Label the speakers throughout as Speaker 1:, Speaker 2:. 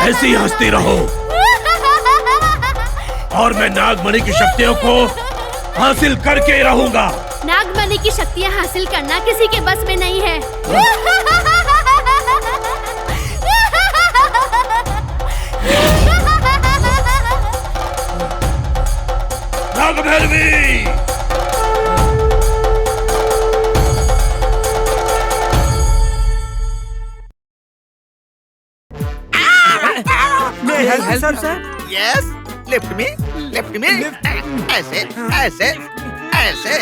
Speaker 1: ऐसी हंसती रहो और मैं नागमणि की शक्तियों को हासिल करके रहूंगा।
Speaker 2: नागमणि की शक्तियाँ हासिल करना किसी के बस में नहीं है।
Speaker 1: Nagbhairavi!
Speaker 3: Help sir.
Speaker 4: Yes, lift me, lift me. ऐसे ऐसे ऐसे।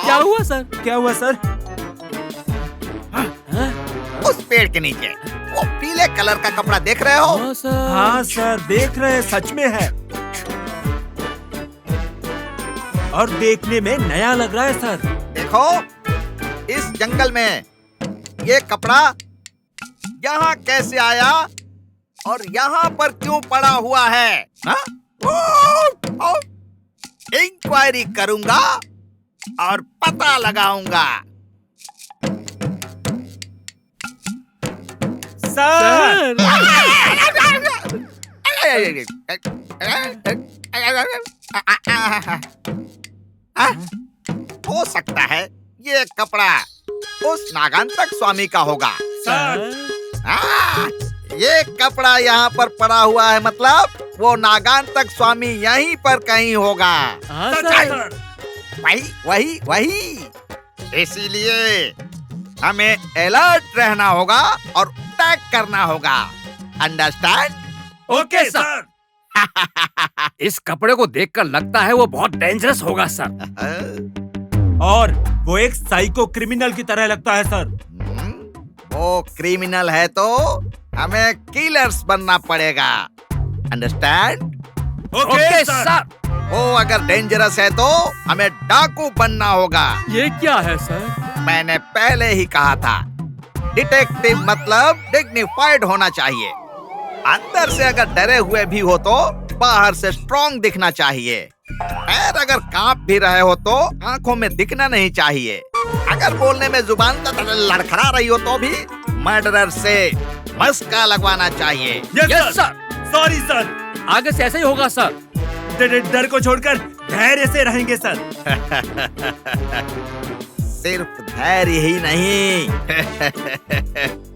Speaker 3: क्या हुआ सर? क्या हुआ सर?
Speaker 4: उस पेड़ के नीचे वो पीले कलर का कपड़ा देख रहे हो?
Speaker 3: हाँ सर, देख रहे हैं, सच में है और देखने में नया लग रहा है सर।
Speaker 4: देखो, इस जंगल में ये कपड़ा यहाँ कैसे आया और यहाँ पर क्यों पड़ा हुआ है? इंक्वायरी करूंगा और पता लगाऊंगा।
Speaker 3: सर!
Speaker 4: हो सकता है ये कपड़ा उस नागांतक स्वामी का होगा। ये कपड़ा यहाँ पर पड़ा हुआ है, मतलब वो नागांतक स्वामी यहीं पर कहीं होगा। वही वही वही। इसीलिए हमें अलर्ट रहना होगा और अटैक करना होगा। अंडरस्टैंड?
Speaker 1: Okay sir.
Speaker 5: इस कपड़े को देखकर लगता है वो बहुत डेंजरस होगा सर।
Speaker 3: और वो एक साइको क्रिमिनल की तरह लगता है सर।
Speaker 4: वो क्रिमिनल है तो हमें किलर्स बनना पड़ेगा। अंडरस्टैंड?
Speaker 5: Okay sir.
Speaker 4: वो अगर डेंजरस है तो हमें डाकू बनना होगा।
Speaker 5: ये क्या है सर?
Speaker 4: मैंने पहले ही कहा था, डिटेक्टिव मतलब डिग्निफाइड होना चाहिए। अंदर से अगर डरे हुए भी हो तो बाहर से स्ट्रॉन्ग दिखना चाहिए। पैर अगर कांप भी रहे हो तो आंखों में दिखना नहीं चाहिए। अगर बोलने में जुबान लड़खड़ा रही हो तो भी मर्डरर से मस्का लगवाना चाहिए।
Speaker 5: Yes sir.
Speaker 3: Sorry sir.
Speaker 5: आगे से ऐसा ही होगा सर।
Speaker 3: डर को छोड़कर धैर्य से रहेंगे सर।
Speaker 4: सिर्फ धैर्य ही नहीं,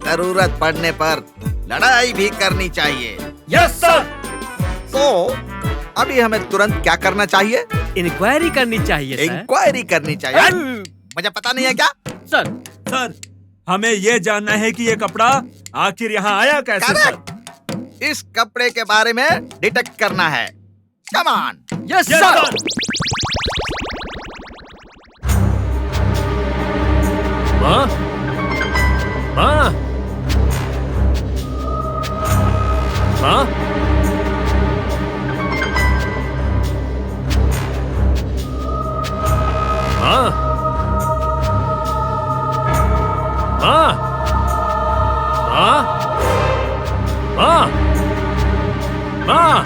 Speaker 4: जरूरत पड़ने पर लड़ाई भी करनी चाहिए।
Speaker 5: Yes sir.
Speaker 4: तो अभी हमें तुरंत क्या करना चाहिए?
Speaker 5: इंक्वायरी करनी चाहिए सर।
Speaker 4: इंक्वायरी करनी चाहिए। मुझे पता नहीं है क्या?
Speaker 3: सर, हमें ये जानना है कि ये कपड़ा आखिर यहाँ आया कैसे सर?
Speaker 4: इस कपड़े के बारे में डिटेक्ट करना है। Come on.
Speaker 5: Yes sir. माँ, माँ, माँ, माँ, माँ, माँ, माँ, माँ।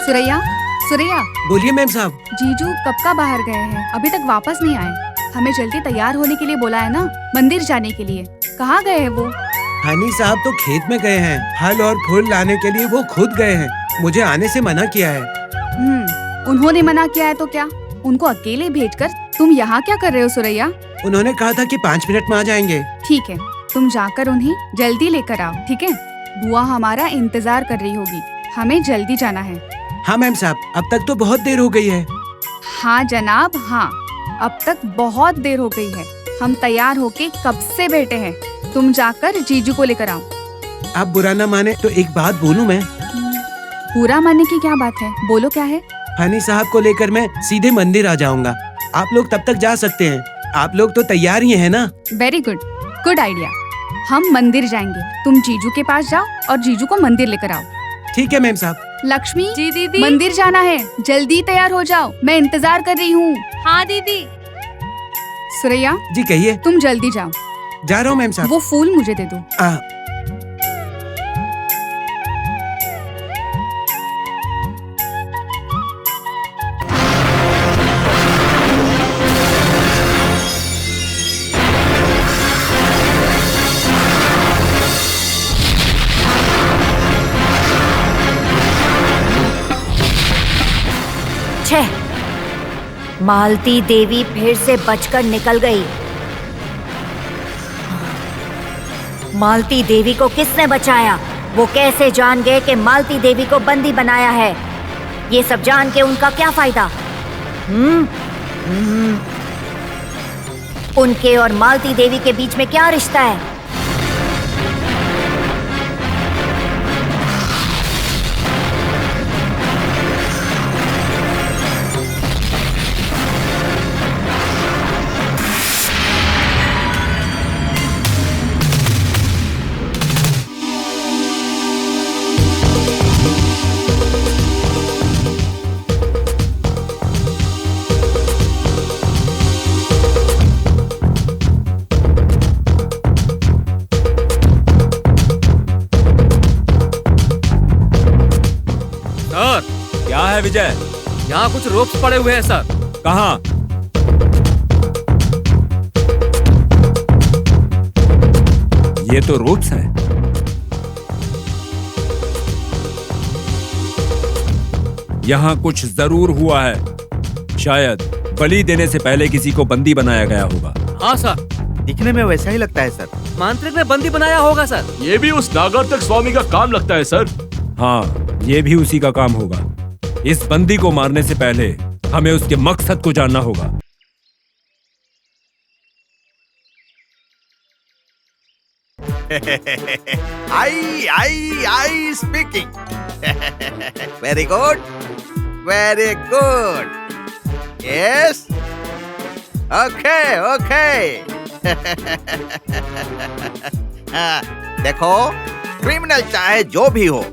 Speaker 6: सुरैया, सुरैया।
Speaker 7: बोलिए मैम साहब।
Speaker 6: जीजू कब का बाहर गए हैं, अभी तक वापस नहीं आए। हमें जल्दी तैयार होने के लिए बोला है ना, मंदिर जाने के लिए। कहाँ गए हैं वो?
Speaker 7: हनी साहब तो खेत में गए हैं, हल और फूल लाने के लिए वो खुद गए हैं। मुझे आने से मना किया है।
Speaker 6: उन्होंने मना किया है तो क्या? उनको अकेले भेजकर तुम यहाँ क्या कर रहे हो सुरैया?
Speaker 7: उन्होंने कहा था कि 5 मिनट में आ जाएंगे।
Speaker 6: ठीक है, तुम जाकर उन्हें जल्दी लेकर आओ, ठीक है? बुआ हमारा इंतजार कर रही होगी, हमें जल्दी जाना है।
Speaker 7: हाँ मैम साहब, अब तक तो बहुत देर हो गई है।
Speaker 6: हाँ जनाब, हाँ, अब तक बहुत देर हो गई है। हम तैयार होके कब से बैठे हैं। तुम जाकर जीजू को लेकर आओ।
Speaker 7: आप बुरा न माने तो एक बात बोलूं मैं?
Speaker 6: बुरा मानने की क्या बात है, बोलो क्या है?
Speaker 7: हनी साहब को लेकर मैं सीधे मंदिर आ जाऊंगा। आप लोग तब तक जा सकते हैं। आप लोग तो तैयार ही हैं ना?
Speaker 6: Very good, good idea. हम मंदिर जाएंगे, तुम जीजू के पास जाओ और जीजू को मंदिर लेकर आओ।
Speaker 7: ठीक है मैम साहब।
Speaker 6: लक्ष्मी
Speaker 2: जी दीदी।
Speaker 6: मंदिर जाना है, जल्दी तैयार हो जाओ, मैं इंतजार कर रही हूँ।
Speaker 2: हाँ दीदी।
Speaker 6: सुरैया
Speaker 7: जी कहिए।
Speaker 6: तुम जल्दी जाओ,
Speaker 7: जा रहा हूँ मैम साहब।
Speaker 6: वो फूल मुझे दे दो।
Speaker 8: मालती देवी फिर से बचकर निकल गई। मालती देवी को किसने बचाया? वो कैसे जान गए कि मालती देवी को बंदी बनाया है? ये सब जान के उनका क्या फायदा? उनके और मालती देवी के बीच में क्या रिश्ता है?
Speaker 3: क्या है विजय?
Speaker 5: यहाँ कुछ रोप्स पड़े हुए हैं सर।
Speaker 3: कहाँ? ये तो रोप्स हैं। यहाँ कुछ जरूर हुआ है। शायद बलि देने से पहले किसी को बंदी बनाया गया होगा।
Speaker 5: हाँ सर,
Speaker 4: दिखने में वैसा ही लगता है सर।
Speaker 5: मांत्रिक ने बंदी बनाया होगा सर।
Speaker 1: ये भी उस नागार्तक स्वामी का काम लगता है सर।
Speaker 3: हाँ, ये भी उसी का काम होगा। इस बंदी को मारने से पहले हमें उसके मकसद को जानना होगा।
Speaker 4: I speaking. Very good, very good. Yes, okay okay. देखो, क्रिमिनल चाहे जो भी हो,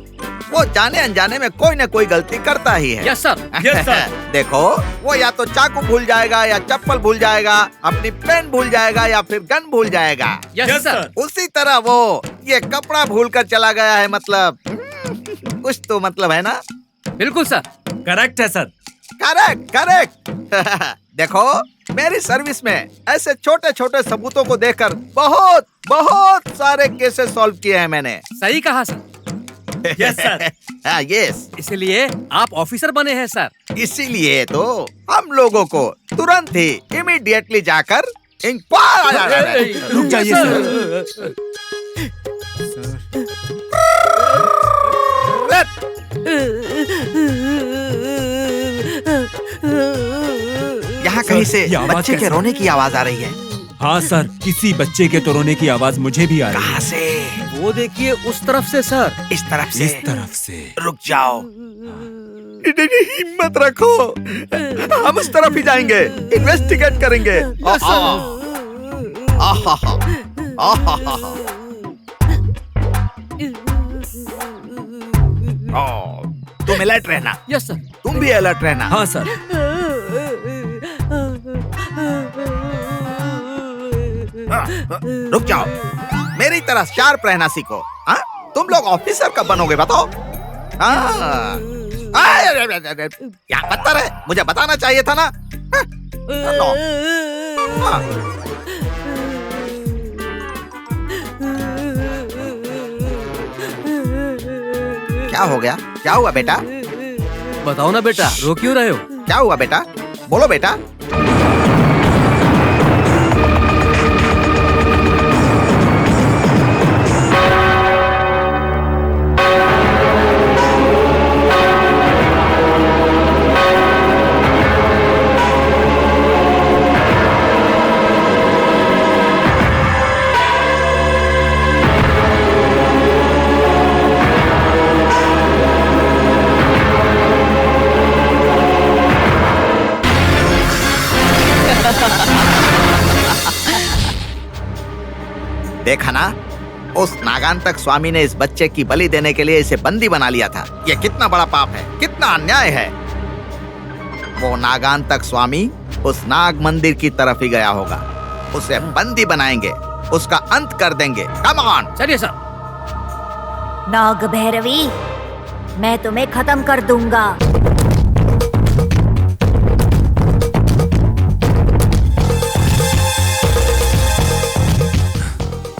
Speaker 4: वो जाने अनजाने में कोई न कोई गलती करता ही है।
Speaker 5: Yes sir, yes sir.
Speaker 4: देखो, वो या तो चाकू भूल जाएगा, या चप्पल भूल जाएगा, अपनी पेन भूल जाएगा, या फिर गन भूल जाएगा।
Speaker 5: Yes sir.
Speaker 4: उसी तरह वो ये कपड़ा भूल कर चला गया है। मतलब कुछ तो मतलब है ना?
Speaker 5: बिल्कुल सर,
Speaker 3: करेक्ट है सर।
Speaker 4: Correct correct. देखो, मेरी सर्विस में ऐसे छोटे छोटे सबूतों को देखकर बहुत बहुत सारे केसेस सॉल्व किए हैं मैंने।
Speaker 5: सही कहा सर।
Speaker 3: Yes sir.
Speaker 4: हाँ, यस।
Speaker 5: इसलिए आप ऑफिसर बने हैं सर।
Speaker 4: इसीलिए तो हम लोगों को तुरंत ही इमीडिएटली जाकर इंक्वायरी।
Speaker 3: रुक जाइए सर।
Speaker 4: यहाँ कहीं से
Speaker 3: ये आवाज
Speaker 4: बच्चे के
Speaker 3: कैसे?
Speaker 4: रोने की आवाज आ रही है।
Speaker 3: हाँ सर, किसी बच्चे के तो रोने की आवाज मुझे भी आ रही
Speaker 4: कहाँ
Speaker 3: है।
Speaker 4: से?
Speaker 5: वो देखिए उस तरफ से सर।
Speaker 4: इस तरफ से।
Speaker 3: इस तरफ से।
Speaker 4: रुक जाओ, हिम्मत रखो, हम उस तरफ ही जाएंगे, इन्वेस्टिगेट करेंगे। तुम अलर्ट रहना।
Speaker 5: Yes sir.
Speaker 4: तुम भी अलर्ट रहना।
Speaker 3: हाँ सर।
Speaker 4: रुक जाओ, मेरी तरह शार्प रहना सीखो। हाँ, तुम लोग ऑफिसर कब बनोगे बताओ? क्या पत्थर है, मुझे बताना चाहिए था ना। नो। क्या हो गया? क्या हुआ बेटा?
Speaker 5: बताओ ना बेटा, रो क्यों रहे हो?
Speaker 4: क्या हुआ बेटा? बोलो बेटा। देखा ना, उस नाग नागांतक स्वामी ने इस बच्चे की बलि देने के लिए इसे बंदी बना लिया था। ये कितना बड़ा पाप है, कितना अन्याय है। वो नागांतक स्वामी उस नाग मंदिर की तरफ ही गया होगा। उसे बंदी बनाएंगे, उसका अंत कर देंगे। Come on.
Speaker 5: चलिए सर।
Speaker 8: नाग भैरवी, मैं तुम्हें खत्म कर दूंगा।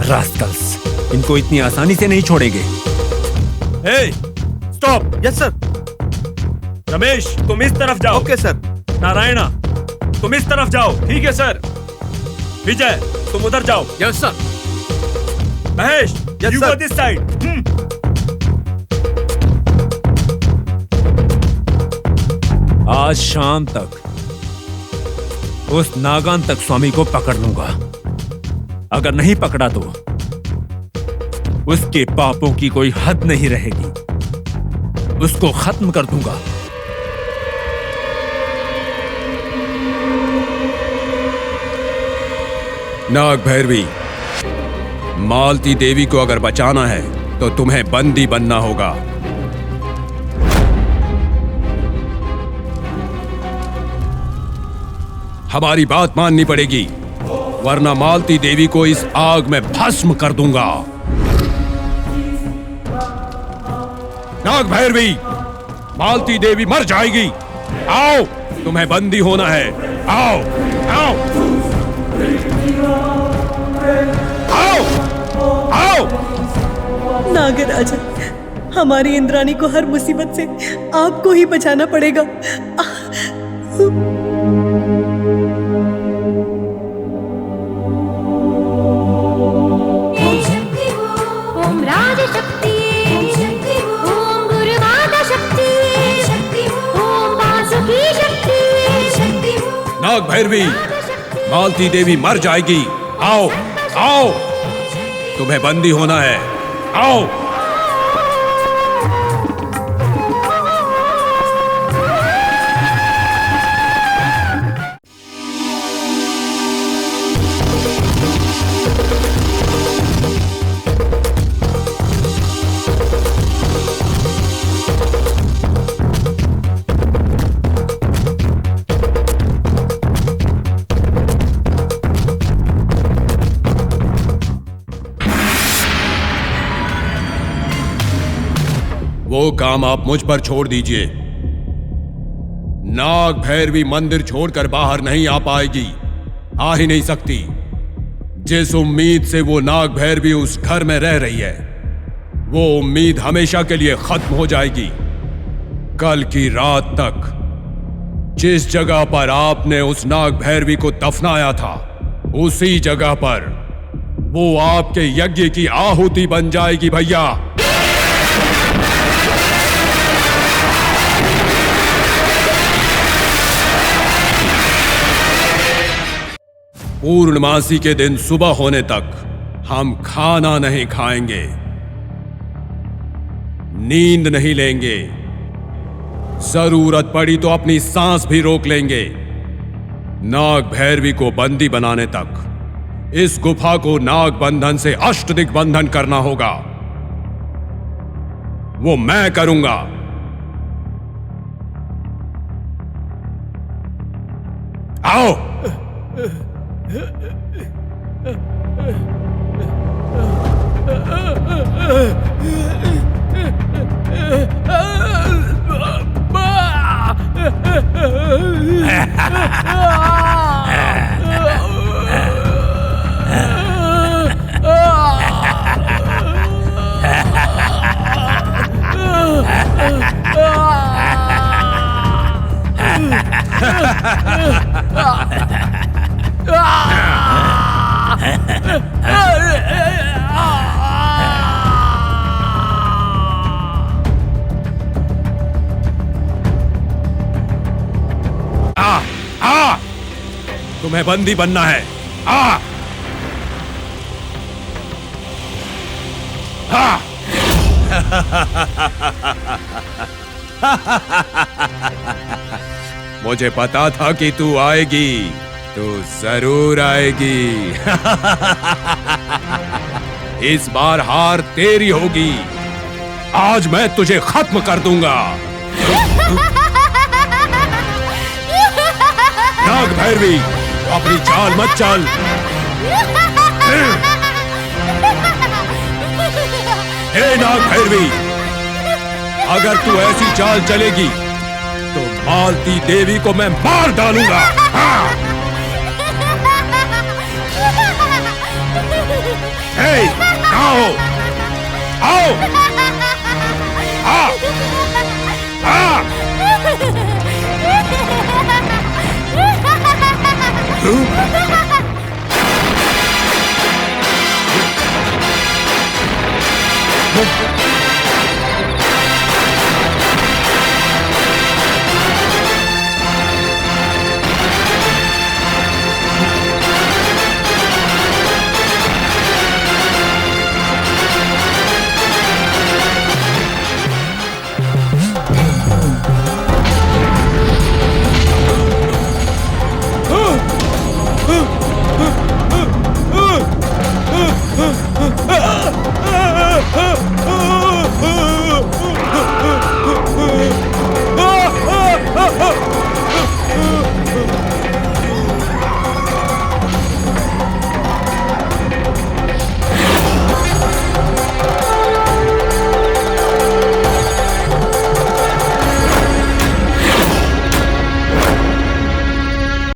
Speaker 3: रास्कल्स, इनको इतनी आसानी से नहीं छोड़ेंगे। Hey, stop.
Speaker 4: Yes sir.
Speaker 3: Ramesh, तुम इस तरफ जाओ।
Speaker 4: Okay sir.
Speaker 3: नारायणा, तुम इस तरफ जाओ। ठीक है सर। विजय, तुम उधर जाओ।
Speaker 5: Yes sir.
Speaker 3: Mahesh,
Speaker 4: Yes,
Speaker 3: you
Speaker 4: sir.
Speaker 3: go this side. आज शाम तक उस नागांतक स्वामी को पकड़ लूंगा। अगर नहीं पकड़ा तो उसके पापों की कोई हद नहीं रहेगी। उसको खत्म कर दूंगा।
Speaker 7: नाग भैरवी, मालती देवी को अगर बचाना है तो तुम्हें बंदी बनना होगा। हमारी बात माननी पड़ेगी, वरना मालती देवी को इस आग में भस्म कर दूंगा। नाग भैरवी, मालती देवी मर जाएगी। आओ, तुम्हें बंदी होना है। आओ, आओ, आओ, आओ।
Speaker 9: नागराजा, हमारी इंद्राणी को हर मुसीबत से आपको ही बचाना पड़ेगा।
Speaker 2: ओम राजशक्ति, ओम गुरुमाता शक्ति, ओम वासुकी शक्ति।
Speaker 7: नाग भैरवी, मालती देवी मर जाएगी। आओ, आओ, तुम्हें बंदी होना है। आओ। वो काम आप मुझ पर छोड़ दीजिए। नाग भैरवी मंदिर छोड़कर बाहर नहीं आ पाएगी, आ ही नहीं सकती। जिस उम्मीद से वो नाग भैरवी उस घर में रह रही है, वो उम्मीद हमेशा के लिए खत्म हो जाएगी। कल की रात तक जिस जगह पर आपने उस नाग भैरवी को दफनाया था, उसी जगह पर वो आपके यज्ञ की आहुति बन जाएगी भैया। पूर्णमासी के दिन सुबह होने तक हम खाना नहीं खाएंगे, नींद नहीं लेंगे, जरूरत पड़ी तो अपनी सांस भी रोक लेंगे। नाग भैरवी को बंदी बनाने तक इस गुफा को नाग बंधन से अष्टदिग्बंधन करना होगा। वो मैं करूंगा। आओ। तुम्हें बंदी बनना है। आ! मुझे पता था कि तू आएगी, तू जरूर आएगी। इस बार हार तेरी होगी। आज मैं तुझे खत्म कर दूंगा। नाग भैरवी, अपनी चाल मत चल। हे नाग भैरवी, अगर तू ऐसी चाल चलेगी तो मालती देवी को मैं मार डालूंगा। हाँ। हे, कहाँ हो? आओ।